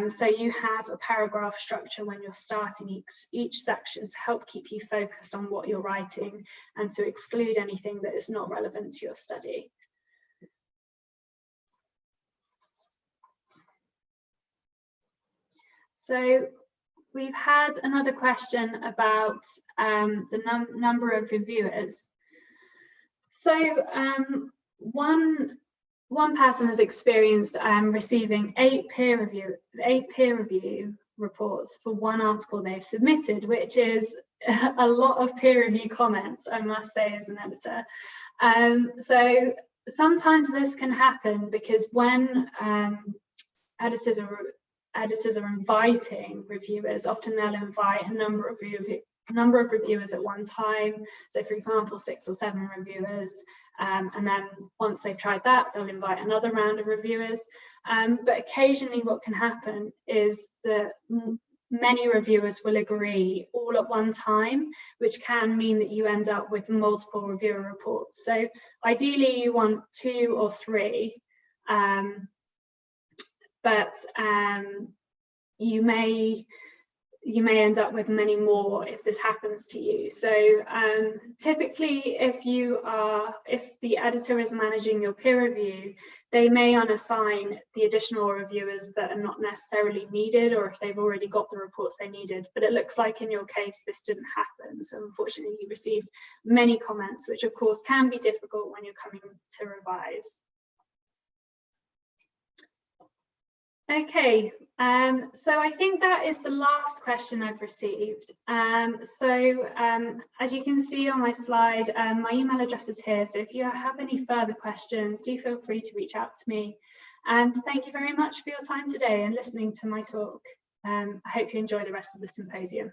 so you have a paragraph structure when you're starting each section to help keep you focused on what you're writing and to exclude anything that is not relevant to your study. So we've had another question about the number of reviewers. So one person has experienced receiving 8 peer review reports for one article they've submitted, which is a lot of peer review comments, I must say, as an editor. So sometimes this can happen because when editors are inviting reviewers, often they'll invite a number of reviewers at one time. So for example, 6 or 7 reviewers, and then once they've tried that, they'll invite another round of reviewers. But occasionally what can happen is that many reviewers will agree all at one time, which can mean that you end up with multiple reviewer reports. So ideally you want 2 or 3, but you may end up with many more if this happens to you. So typically if the editor is managing your peer review, they may unassign the additional reviewers that are not necessarily needed, or if they've already got the reports they needed. But it looks like in your case this didn't happen, so unfortunately you received many comments, which of course can be difficult when you're coming to revise. Okay, so I think that is the last question I've received. As you can see on my slide, my email address is here, so if you have any further questions, do feel free to reach out to me. And thank you very much for your time today and listening to my talk. I hope you enjoy the rest of the symposium.